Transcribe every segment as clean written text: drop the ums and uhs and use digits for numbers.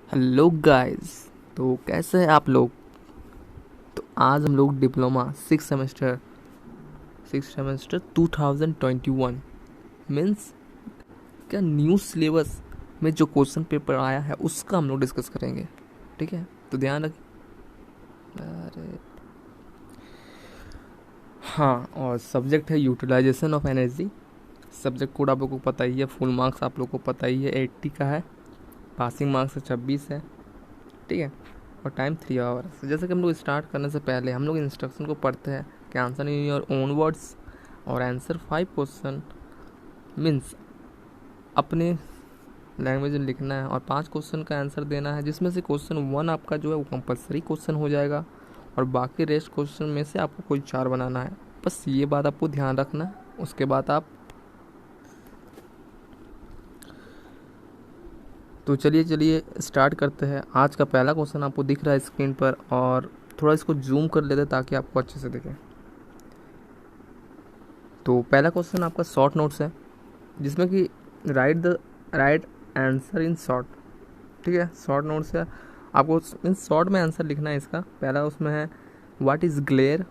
Hello guys. तो कैसे हैं आप लोग। तो आज हम लोग डिप्लोमा सिक्स सेमेस्टर 2021 मीन्स क्या न्यू सिलेबस में जो क्वेश्चन पेपर आया है उसका हम लोग डिस्कस करेंगे। ठीक है, तो ध्यान रख। अरे हाँ, और सब्जेक्ट है utilization of energy. Subject code आप लोग को पता ही है, फुल मार्क्स आप लोग को पता ही है, 80 का है। पासिंग मार्क्स 26 है। ठीक है, और टाइम 3 आवर्स। जैसे कि हम लोग स्टार्ट करने से पहले हम लोग इंस्ट्रक्शन को पढ़ते हैं कि answer in your own words और आंसर 5 क्वेश्चन मीन्स अपने लैंग्वेज में लिखना है और 5 क्वेश्चन का आंसर देना है, जिसमें से क्वेश्चन 1 आपका जो है वो कंपलसरी क्वेश्चन हो जाएगा और बाकी रेस्ट क्वेश्चन में से आपको कोई 4 बनाना है। बस ये बात आपको ध्यान रखना है। उसके बाद आप तो चलिए स्टार्ट करते हैं। आज का पहला क्वेश्चन आपको दिख रहा है स्क्रीन पर, और थोड़ा इसको जूम कर लेते हैं ताकि आपको अच्छे से दिखे। तो पहला क्वेश्चन आपका शॉर्ट नोट्स है, जिसमें कि राइट आंसर इन शॉर्ट। ठीक है, शॉर्ट नोट्स है, आपको इन शॉर्ट में आंसर लिखना है इसका। पहला उसमें है व्हाट इज़ ग्लेयर,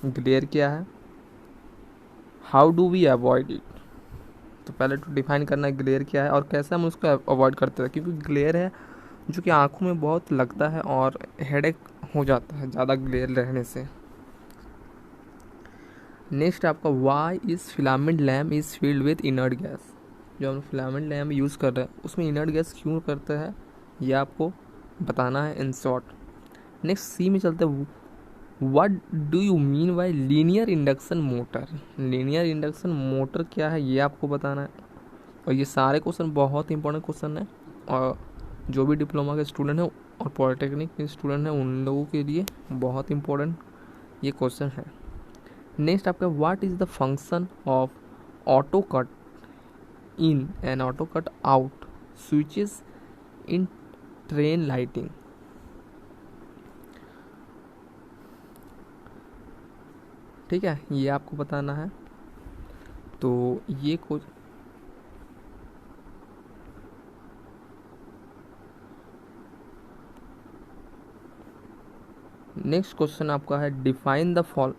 ग्लेयर क्या है, how do we avoid it. तो पहले तो डिफाइन करना है ग्लेयर क्या है और कैसे हम उसको अवॉइड करते हैं, क्योंकि ग्लेयर है जो कि आँखों में बहुत लगता है और हेडेक हो जाता है ज़्यादा ग्लेयर रहने से। नेक्स्ट आपका why is filament lamp is filled with inert gas. जो हम फिलामेंट लैम्प यूज़ कर रहे हैं उसमें इनर्ट गैस क्यों करते हैं, ये आपको बताना है इन शॉर्ट। नेक्स्ट सी में चलते हैं, what do you mean by linear induction motor. Linear induction motor क्या है ये आपको बताना है। और ये सारे क्वेश्चन बहुत इंपॉर्टेंट क्वेश्चन है, और जो भी डिप्लोमा के स्टूडेंट हैं और पॉलिटेक्निक के स्टूडेंट हैं उन लोगों के लिए बहुत इंपॉर्टेंट ये क्वेश्चन है। नेक्स्ट आपका what is the function of auto cut in and auto cut out switches in train lighting. ठीक है, ये आपको बताना है। तो ये कुछ नेक्स्ट क्वेश्चन आपका है define the fall.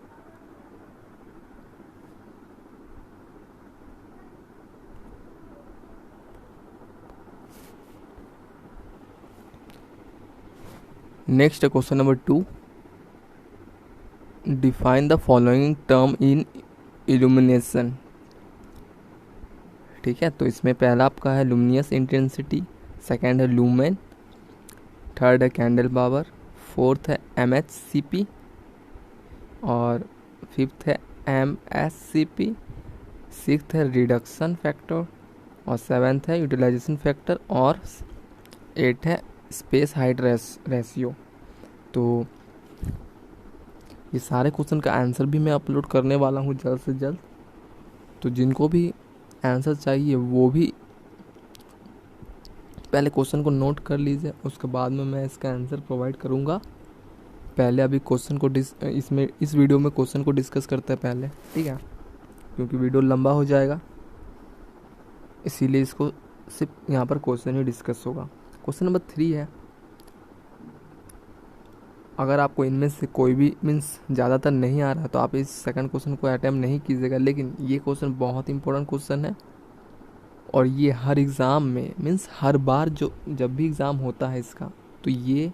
Next question number 2, define the following term in illumination. ठीक है, तो इसमें पहला आपका है लुमिनियस इंटेंसिटी, सेकेंड है लूमेन, थर्ड है कैंडल पावर, फोर्थ है MHCP और फिफ्थ है MSCP, सिक्स्थ है रिडक्शन फैक्टर और सेवेंथ है यूटिलाइजेशन फैक्टर और एट है स्पेस हाइट रेशियो। तो ये सारे क्वेश्चन का आंसर भी मैं अपलोड करने वाला हूँ जल्द से जल्द। तो जिनको भी आंसर चाहिए वो भी पहले क्वेश्चन को नोट कर लीजिए, उसके बाद में मैं इसका आंसर प्रोवाइड करूँगा। पहले अभी क्वेश्चन को इस वीडियो में क्वेश्चन को डिस्कस करते हैं पहले, ठीक है, क्योंकि वीडियो लंबा हो जाएगा, इसीलिए इसको सिर्फ यहाँ पर क्वेश्चन ही डिस्कस होगा। क्वेश्चन नंबर 3 है, अगर आपको इनमें से कोई भी मीन्स ज़्यादातर नहीं आ रहा तो आप इस सेकंड क्वेश्चन को अटैम्प्ट नहीं कीजिएगा, लेकिन ये क्वेश्चन बहुत इंपॉर्टेंट क्वेश्चन है और ये हर एग्ज़ाम में मीन्स हर बार जो जब भी एग्ज़ाम होता है इसका तो ये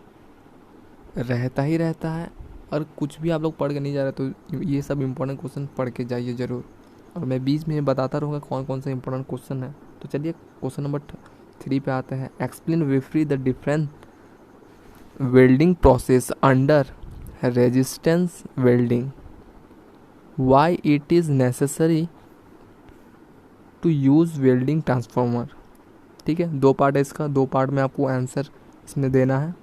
रहता ही रहता है। और कुछ भी आप लोग पढ़ के नहीं जा रहे तो ये सब इंपॉर्टेंट क्वेश्चन पढ़ के जाइए ज़रूर, और मैं बीच में बताता रहूँगा कौन कौन से इंपॉर्टेंट क्वेश्चन है। तो चलिए क्वेश्चन नंबर 3 पे आते हैं। Explain briefly the different welding process under resistance welding, why it is necessary to use welding transformer. ठीक है, 2 पार्ट है इसका, 2 पार्ट में आपको आंसर इसमें देना है।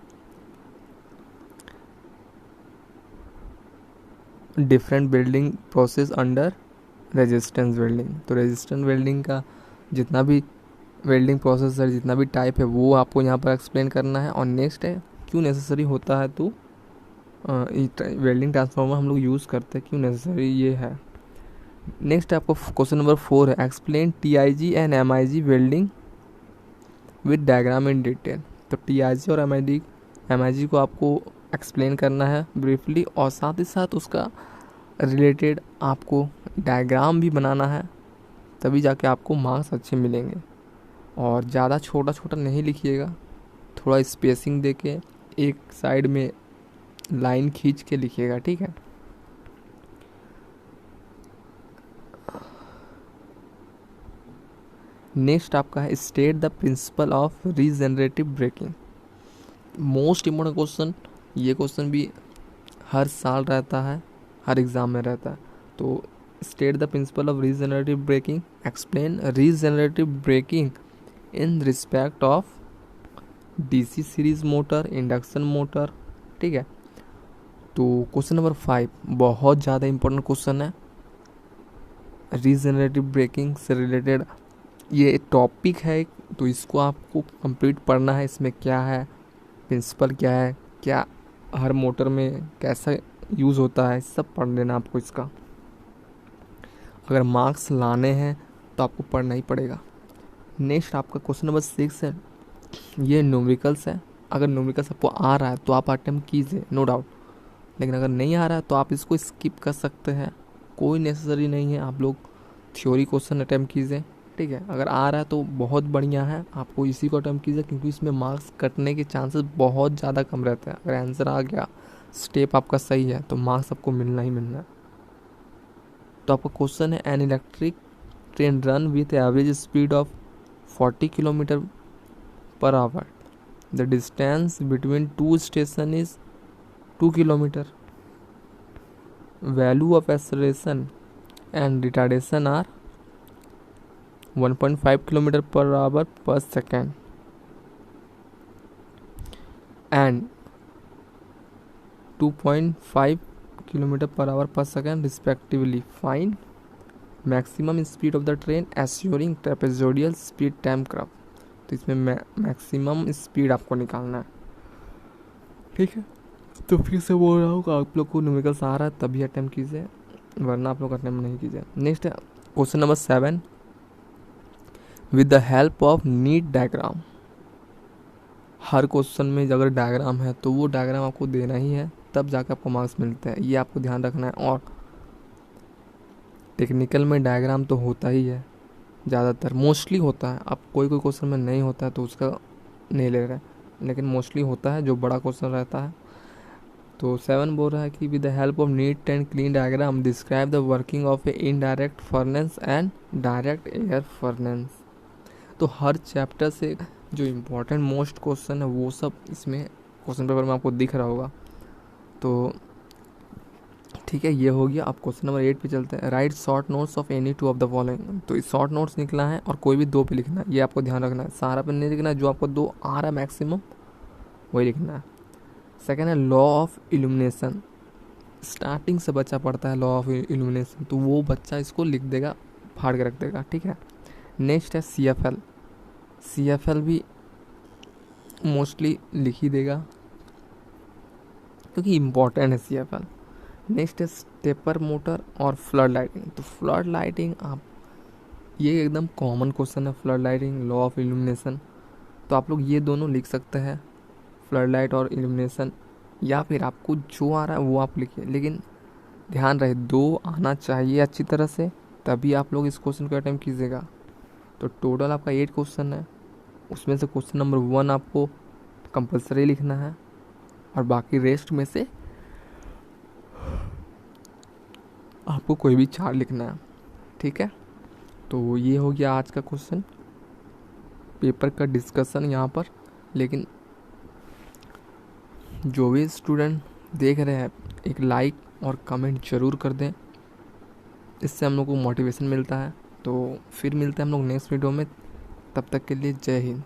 Different welding process under resistance welding, तो रेजिस्टेंस वेल्डिंग का जितना भी वेल्डिंग प्रोसेस है, जितना भी टाइप है वो आपको यहाँ पर एक्सप्लेन करना है। और नेक्स्ट है क्यों नेसेसरी होता है तो वेल्डिंग ट्रांसफार्मर हम लोग यूज़ करते हैं, क्यों नेसेसरी ये है। नेक्स्ट आपको क्वेश्चन नंबर 4 है, explain TIG and MIG welding with diagram in detail. तो टीआईजी और एमआईजी को आपको एक्सप्लेन करना है ब्रीफली, और साथ ही साथ उसका रिलेटेड आपको डायग्राम भी बनाना है, तभी जाके आपको मार्क्स अच्छे मिलेंगे। और ज़्यादा छोटा छोटा नहीं लिखिएगा, थोड़ा स्पेसिंग दे के एक साइड में लाइन खींच के लिखिएगा, ठीक है। नेक्स्ट आपका है state the principle of regenerative breaking. Most important question, ये क्वेश्चन भी हर साल रहता है, हर एग्ज़ाम में रहता है। तो state the principle of regenerative braking, explain regenerative braking in respect of DC series motor, induction motor, ठीक है। तो क्वेश्चन नंबर 5 बहुत ज़्यादा इंपॉर्टेंट क्वेश्चन है, रीजनरेटिव ब्रेकिंग से रिलेटेड ये टॉपिक है, तो इसको आपको कंप्लीट पढ़ना है। इसमें क्या है, प्रिंसिपल क्या है, क्या हर मोटर में कैसा यूज़ होता है, सब पढ़ लेना आपको इसका। अगर मार्क्स लाने हैं तो आपको पढ़ना ही पड़ेगा। नेक्स्ट आपका क्वेश्चन नंबर 6 है, ये न्यूमेरिकल्स है। अगर न्यूमेरिकल्स आपको आ रहा है तो आप अटेम्प्ट कीजिए, नो डाउट। लेकिन अगर नहीं आ रहा है तो आप इसको स्किप कर सकते हैं, कोई नेसेसरी नहीं है। आप लोग थ्योरी क्वेश्चन अटेम्प्ट कीजिए, ठीक है। अगर आ रहा है तो बहुत बढ़िया है, आपको इसी को अटेम्प्ट कीजिए, क्योंकि इसमें मार्क्स कटने के चांसेस बहुत ज़्यादा कम रहते हैं। अगर आंसर आ गया, स्टेप आपका सही है, तो मार्क्स आपको मिलना ही मिलना है। तो आपका क्वेश्चन है, an electric train run with average speed of 40 kilometre per hour, the distance between two station is 2 kilometre, value of acceleration and retardation are 1.5 kilometre per hour per second and 2.5 kilometre per hour per second respectively. Find maximum speed of the train assuming trapezoidal speed time curve. तो इसमें maximum speed आपको निकालना है, ठीक है। तो फिर से बोल रहा हूँ कि आप लोग को न्यूमेरिकल्स आ रहा है तभी अटेम्प्ट कीजिए, वरना आप लोग अटेम्प्ट नहीं कीजिए। नेक्स्ट है question number 7, with the help of NEET diagram. Her question में अगर डायग्राम है तो वो डायग्राम आपको देना ही है, तब जाकर आपको मार्क्स मिलते हैं, ये आपको ध्यान रखना है। और टेक्निकल में डायग्राम तो होता ही है, ज़्यादातर मोस्टली होता है। अब कोई कोई क्वेश्चन में नहीं होता है तो उसका नहीं ले रहे हैं, लेकिन मोस्टली होता है जो बड़ा क्वेश्चन रहता है। तो 7 बोल रहा है कि with the help of neat and clean diagram describe the working of A indirect furnace and direct air furnace. तो हर चैप्टर से जो इम्पोर्टेंट मोस्ट क्वेश्चन है वो सब इसमें क्वेश्चन पेपर में आपको दिख रहा होगा। तो ठीक है, ये हो गया। अब क्वेश्चन नंबर 8 पे चलते हैं, right short notes of any 2 of the following. तो इस शॉर्ट नोट्स निकला है और कोई भी 2 पे लिखना है, ये आपको ध्यान रखना है। सारा पे नहीं लिखना है, जो आपको 2 आ रहा है मैक्सिमम वही लिखना है। सेकेंड है लॉ ऑफ इल्यूमिनेशन, स्टार्टिंग से बच्चा पढ़ता है लॉ ऑफ इल्यूमिनेशन, तो वो बच्चा इसको लिख देगा, फाड़ के रख देगा, ठीक है। नेक्स्ट है CFL भी मोस्टली लिख ही देगा क्योंकि इम्पॉर्टेंट है CFL। नेक्स्ट है स्टेपर मोटर और फ्लड लाइटिंग। तो फ्लड लाइटिंग आप, ये एकदम कॉमन क्वेश्चन है, flood lighting, law of illumination. तो आप लोग ये दोनों लिख सकते हैं, फ्लड लाइट और इल्यूमिनेशन, या फिर आपको जो आ रहा है वो आप लिखिए, लेकिन ध्यान रहे 2 आना चाहिए अच्छी तरह से, तभी आप लोग इस क्वेश्चन को अटेम्प्ट कीजिएगा। तो टोटल आपका 8 क्वेश्चन है, उसमें से क्वेश्चन नंबर 1 आपको कंपलसरी लिखना है और बाकी रेस्ट में से आपको कोई भी 4 लिखना है, ठीक है। तो ये हो गया आज का क्वेश्चन पेपर का डिस्कशन यहाँ पर। लेकिन जो भी स्टूडेंट देख रहे हैं एक लाइक और कमेंट ज़रूर कर दें, इससे हम लोग को मोटिवेशन मिलता है। तो फिर मिलते हैं हम लोग नेक्स्ट वीडियो में, तब तक के लिए जय हिंद।